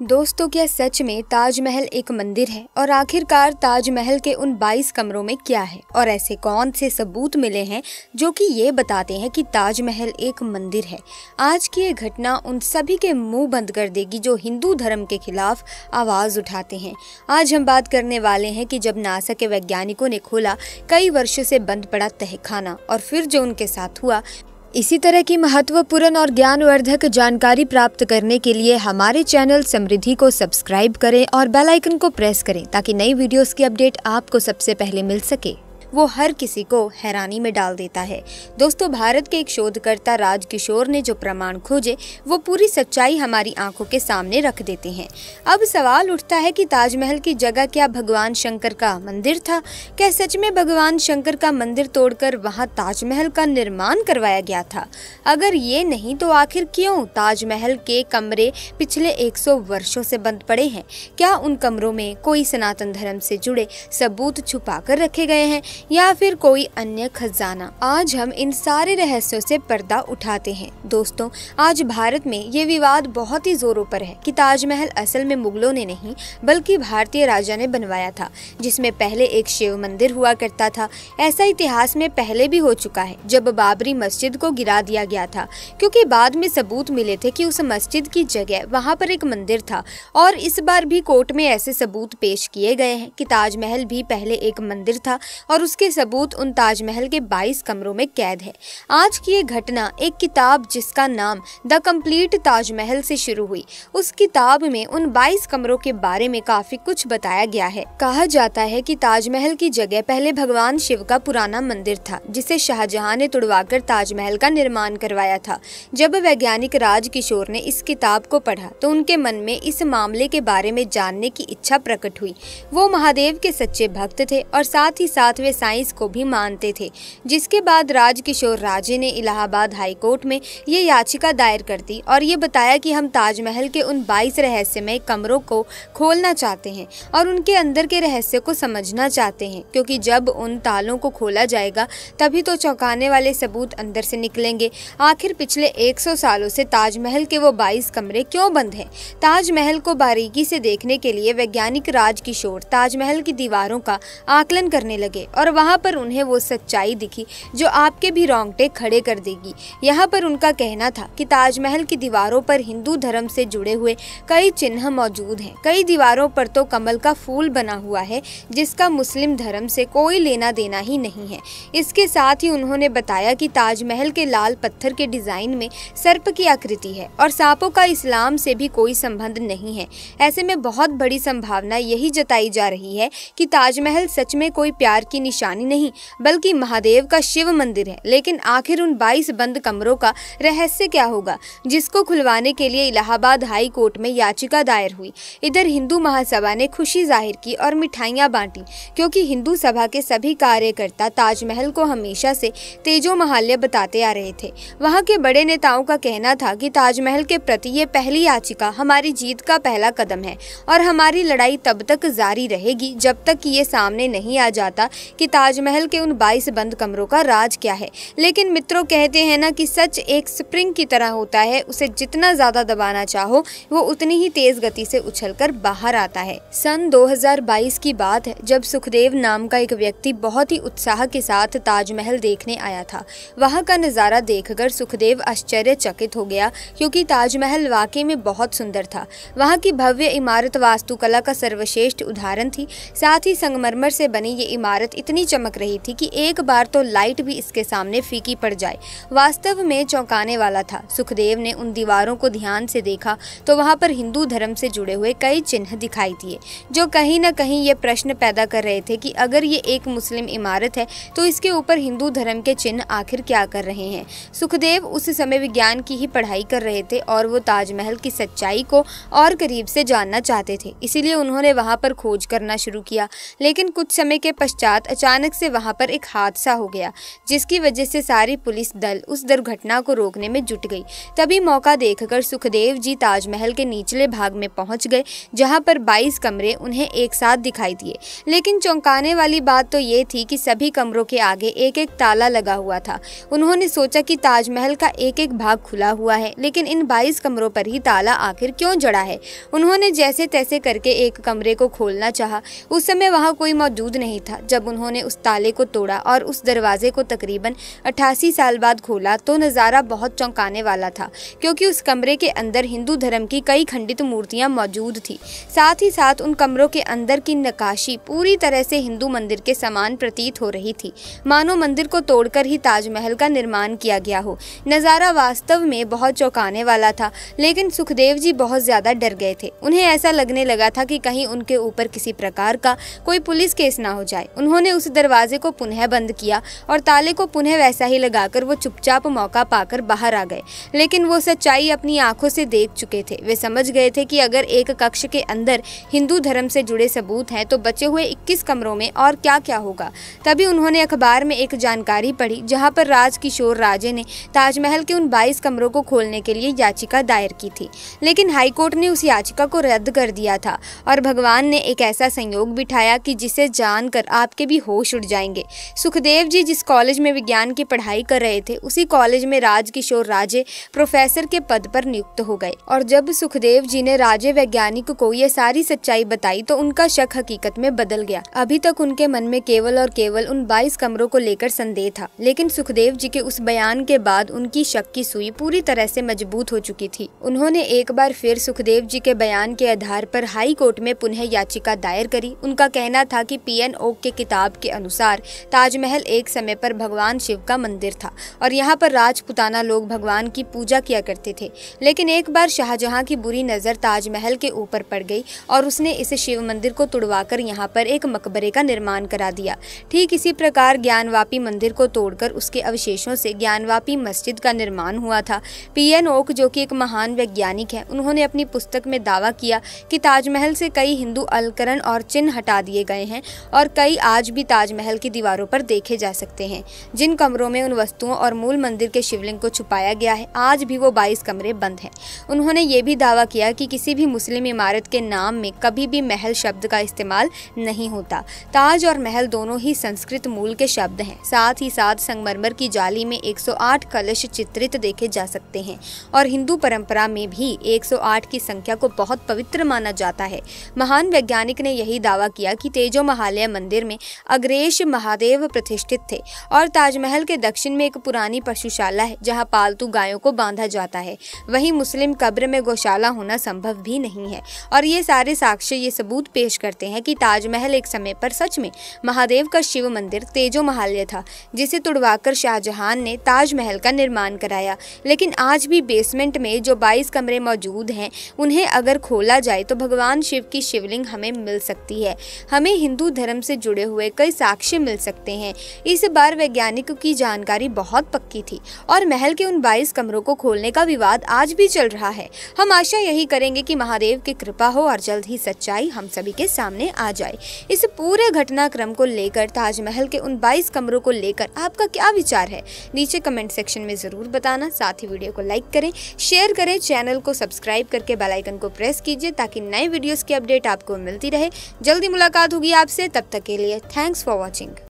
दोस्तों, क्या सच में ताजमहल एक मंदिर है? और आखिरकार ताजमहल के उन 22 कमरों में क्या है और ऐसे कौन से सबूत मिले हैं जो कि ये बताते हैं कि ताजमहल एक मंदिर है? आज की ये घटना उन सभी के मुंह बंद कर देगी जो हिंदू धर्म के खिलाफ आवाज उठाते हैं। आज हम बात करने वाले हैं कि जब नासा के वैज्ञानिकों ने खोला कई वर्षों से बंद पड़ा तहखाना और फिर जो उनके साथ हुआ। इसी तरह की महत्वपूर्ण और ज्ञानवर्धक जानकारी प्राप्त करने के लिए हमारे चैनल समृद्धि को सब्सक्राइब करें और बेल आइकन को प्रेस करें ताकि नई वीडियोस की अपडेट आपको सबसे पहले मिल सके। वो हर किसी को हैरानी में डाल देता है। दोस्तों, भारत के एक शोधकर्ता राजकिशोर ने जो प्रमाण खोजे वो पूरी सच्चाई हमारी आंखों के सामने रख देते हैं। अब सवाल उठता है कि ताजमहल की जगह क्या भगवान शंकर का मंदिर था? क्या सच में भगवान शंकर का मंदिर तोड़कर वहां ताजमहल का निर्माण करवाया गया था? अगर ये नहीं तो आखिर क्यों ताजमहल के कमरे पिछले 100 वर्षों से बंद पड़े हैं? क्या उन कमरों में कोई सनातन धर्म से जुड़े सबूत छुपा कर रखे गए हैं या फिर कोई अन्य खजाना? आज हम इन सारे रहस्यों से पर्दा उठाते हैं। दोस्तों, आज भारत में ये विवाद बहुत ही जोरों पर है कि ताजमहल असल में मुगलों ने नहीं बल्कि भारतीय राजा ने बनवाया था, जिसमें पहले एक शिव मंदिर हुआ करता था। ऐसा इतिहास में पहले भी हो चुका है जब बाबरी मस्जिद को गिरा दिया गया था, क्योंकि बाद में सबूत मिले थे कि उस मस्जिद की जगह वहाँ पर एक मंदिर था। और इस बार भी कोर्ट में ऐसे सबूत पेश किए गए हैं कि ताजमहल भी पहले एक मंदिर था और उसके सबूत उन ताजमहल के 22 कमरों में कैद है। आज की ये घटना एक किताब जिसका नाम द कंप्लीट ताजमहल से शुरू हुई। उस किताब में उन 22 कमरों के बारे में काफी कुछ बताया गया है। कहा जाता है कि ताजमहल की जगह पहले भगवान शिव का पुराना मंदिर था, जिसे शाहजहां ने तुड़वाकर ताजमहल का निर्माण करवाया था। जब वैज्ञानिक राजकिशोर ने इस किताब को पढ़ा तो उनके मन में इस मामले के बारे में जानने की इच्छा प्रकट हुई। वो महादेव के सच्चे भक्त थे और साथ ही साथ वे साइंस को भी मानते थे। जिसके बाद राजकिशोर राजे ने इलाहाबाद हाई कोर्ट में ये याचिका दायर कर दी और ये बताया कि हम ताजमहल के उन 22 रहस्यमय कमरों को खोलना चाहते हैं और उनके अंदर के रहस्य को समझना चाहते हैं, क्योंकि जब उन तालों को खोला जाएगा तभी तो चौंकाने वाले सबूत अंदर से निकलेंगे। आखिर पिछले 100 सालों से ताजमहल के वो 22 कमरे क्यों बंद हैं? ताजमहल को बारीकी से देखने के लिए वैज्ञानिक राजकिशोर ताजमहल की दीवारों का आकलन करने लगे और वहां पर उन्हें वो सच्चाई दिखी जो आपके भी रोंगटे खड़े कर देगी। यहाँ पर उनका कहना था कि ताजमहल की दीवारों पर हिंदू धर्म से जुड़े हुए कई चिन्ह मौजूद हैं। कई दीवारों पर तो कमल का फूल बना हुआ है जिसका मुस्लिम धर्म से कोई लेना देना ही नहीं है। इसके साथ ही उन्होंने बताया कि ताजमहल के लाल पत्थर के डिजाइन में सर्प की आकृति है और सांपों का इस्लाम से भी कोई संबंध नहीं है। ऐसे में बहुत बड़ी संभावना यही जताई जा रही है कि ताजमहल सच में कोई प्यार की निशानी नहीं बल्कि महादेव का शिव मंदिर है। लेकिन आखिर उन 22 बंद कमरों का रहस्य क्या होगा, जिसको खुलवाने के लिए इलाहाबाद हाई कोर्ट में याचिका दायर हुई। इधर हिंदू महासभा ने खुशी जाहिर की और मिठाइयां बांटी, क्योंकि हिंदू सभा के सभी कार्यकर्ता ताजमहल को हमेशा से तेजोमहाल्य बताते आ रहे थे। वहां के बड़े नेताओं का कहना था कि ताजमहल के प्रति ये पहली याचिका हमारी जीत का पहला कदम है और हमारी लड़ाई तब तक जारी रहेगी जब तक ये सामने नहीं आ जाता कि ताजमहल के उन 22 बंद कमरों का राज क्या है। लेकिन मित्रों, कहते हैं ना कि सच एक स्प्रिंग की तरह होता है, उसे जितना ज्यादा दबाना चाहो वो उतनी ही तेज गति से उछलकर बाहर आता है। सन 2022 की बात है जब सुखदेव नाम का एक व्यक्ति बहुत ही उत्साह के साथ ताजमहल देखने आया था। वहां का नजारा देखकर सुखदेव आश्चर्यचकित हो गया, क्योंकि ताजमहल वाकई में बहुत सुंदर था। वहां की भव्य इमारत वास्तुकला का सर्वश्रेष्ठ उदाहरण थी। साथ ही संगमरमर से बनी ये इमारत इतनी चमक रही थी कि एक बार तो लाइट भी इसके सामने फीकी पड़ जाए। वास्तव में चौंकाने वाला था। सुखदेव ने उन दीवारों को ध्यान से देखा तो वहां पर हिंदू धर्म से जुड़े हुए कई चिन्ह दिखाई दिए, जो कहीं न कहीं ये प्रश्न पैदा कर रहे थे कि अगर ये एक मुस्लिम इमारत है तो इसके ऊपर हिंदू धर्म के चिन्ह आखिर क्या कर रहे हैं। सुखदेव उस समय विज्ञान की ही पढ़ाई कर रहे थे और वो ताजमहल की सच्चाई को और करीब से जानना चाहते थे, इसीलिए उन्होंने वहां पर खोज करना शुरू किया। लेकिन कुछ समय के पश्चात अचानक से वहां पर एक हादसा हो गया, जिसकी वजह से सारी पुलिस दल उस दुर्घटना को रोकने में जुट गई। तभी मौका देखकर सुखदेव जी ताजमहल के निचले भाग में पहुंच गए, जहां पर 22 कमरे उन्हें एक साथ दिखाई दिए। लेकिन चौंकाने वाली बात तो ये थी कि सभी कमरों के आगे एक एक ताला लगा हुआ था। उन्होंने सोचा कि ताजमहल का एक एक भाग खुला हुआ है, लेकिन इन 22 कमरों पर ही ताला आखिर क्यों जड़ा है। उन्होंने जैसे तैसे करके एक कमरे को खोलना चाहा। उस समय वहां कोई मौजूद नहीं था। जब उन्होंने उस ताले को तोड़ा और उस दरवाजे को तकरीबन 88 साल बाद खोला तो नज़ारा बहुत चौंकाने वाला था, क्योंकि उस कमरे के अंदर हिंदू धर्म की कई खंडित मूर्तियां मौजूद थी। साथ ही साथ उन कमरों के अंदर की नक्काशी पूरी तरह से हिंदू मंदिर के समान प्रतीत हो रही थी, मानो मंदिर को तोड़कर ही ताजमहल का निर्माण किया गया हो। नज़ारा वास्तव में बहुत चौंकाने वाला था, लेकिन सुखदेव जी बहुत ज्यादा डर गए थे। उन्हें ऐसा लगने लगा था कि कहीं उनके ऊपर किसी प्रकार का कोई पुलिस केस ना हो जाए। उन्होंने उस दरवाजे को पुनः बंद किया और ताले को पुनः वैसा ही लगाकर वो चुपचाप मौका पाकर बाहर आ गए। लेकिन वो सच्चाई अपनी आंखों से देख चुके थे। वे समझ गए थे कि अगर एक कक्ष के अंदर हिंदू धर्म से जुड़े सबूत हैं तो बचे हुए 21 कमरों में और क्या क्या होगा। तभी उन्होंने अखबार में एक जानकारी पढ़ी, जहां पर राजकिशोर राजे ने ताजमहल के उन 22 कमरों को खोलने के लिए याचिका दायर की थी। लेकिन हाईकोर्ट ने उस याचिका को रद्द कर दिया था और भगवान ने एक ऐसा संयोग बिठाया कि जिसे जानकर आपके भी होश उड़ जाएंगे। सुखदेव जी जिस कॉलेज में विज्ञान की पढ़ाई कर रहे थे, उसी कॉलेज में राजकिशोर राजे प्रोफेसर के पद पर नियुक्त हो गए। और जब सुखदेव जी ने राजे वैज्ञानिक को यह सारी सच्चाई बताई तो उनका शक हकीकत में बदल गया। अभी तक उनके मन में केवल और केवल उन 22 कमरों को लेकर संदेह था, लेकिन सुखदेव जी के उस बयान के बाद उनकी शक की सुई पूरी तरह से मजबूत हो चुकी थी। उन्होंने एक बार फिर सुखदेव जी के बयान के आधार पर हाई कोर्ट में पुनः याचिका दायर करी। उनका कहना था कि पीएन ओक के किताब के अनुसार ताजमहल एक समय पर भगवान शिव का मंदिर था और यहाँ पर राजपुताना लोग भगवान की पूजा किया करते थे। लेकिन एक बार शाहजहां की बुरी नज़र ताजमहल के ऊपर पड़ गई और उसने इस शिव मंदिर को तुड़वाकर यहाँ पर एक मकबरे का निर्माण करा दिया। ठीक इसी प्रकार ज्ञानवापी मंदिर को तोड़कर उसके अवशेषों से ज्ञानवापी मस्जिद का निर्माण हुआ था। पीएन ओक, जो कि एक महान वैज्ञानिक है, उन्होंने अपनी पुस्तक में दावा किया कि ताजमहल से कई हिंदू अलंकरण और चिन्ह हटा दिए गए हैं और कई आज भी ताजमहल की दीवारों पर देखे जा सकते हैं। जिन कमरों में उन वस्तुओं और मूल मंदिर के शिवलिंग को छुपाया गया है, आज भी वो 22 कमरे बंद हैं। उन्होंने ये भी दावा किया कि किसी भी मुस्लिम इमारत के नाम में कभी भी महल शब्द का इस्तेमाल नहीं होता। ताज और महल दोनों ही संस्कृत मूल के शब्द हैं। साथ ही साथ संगमरमर की जाली में 108 कलश चित्रित देखे जा सकते हैं और हिंदू परंपरा में भी 108 की संख्या को बहुत पवित्र माना जाता है। महान वैज्ञानिक ने यही दावा किया कि तेजो महालय मंदिर में अग्रेश महादेव प्रतिष्ठित थे और ताजमहल के दक्षिण में एक पुरानी पशुशाला है जहां पालतू गायों को बांधा जाता है। वहीं मुस्लिम कब्र में गौशाला होना संभव भी नहीं है। और ये सारे साक्ष्य ये सबूत पेश करते हैं कि ताजमहल एक समय पर सच में महादेव का शिव मंदिर तेजो महालय था, जिसे तुड़वाकर शाहजहां ने ताजमहल का निर्माण कराया। लेकिन आज भी बेसमेंट में जो 22 कमरे मौजूद हैं, उन्हें अगर खोला जाए तो भगवान शिव की शिवलिंग हमें मिल सकती है। हमें हिंदू धर्म से जुड़े हुए कई साक्ष्य मिल सकते हैं। इस बार वैज्ञानिकों की जानकारी बहुत पक्की थी और महल के उन 22 कमरों को खोलने का विवाद आज भी चल रहा है। हम आशा यही करेंगे कि महादेव की कृपा हो और जल्द ही सच्चाई हम सभी के सामने आ जाए। इस पूरे घटनाक्रम को लेकर, ताजमहल के उन 22 कमरों को लेकर आपका क्या विचार है, नीचे कमेंट सेक्शन में जरूर बताना। साथ ही वीडियो को लाइक करें, शेयर करें, चैनल को सब्सक्राइब करके बेल आइकन को प्रेस कीजिए ताकि नए वीडियोस की अपडेट आपको मिलती रहे। जल्दी मुलाकात होगी आपसे, तब तक के लिए थैंक्स फॉर वॉचिंग।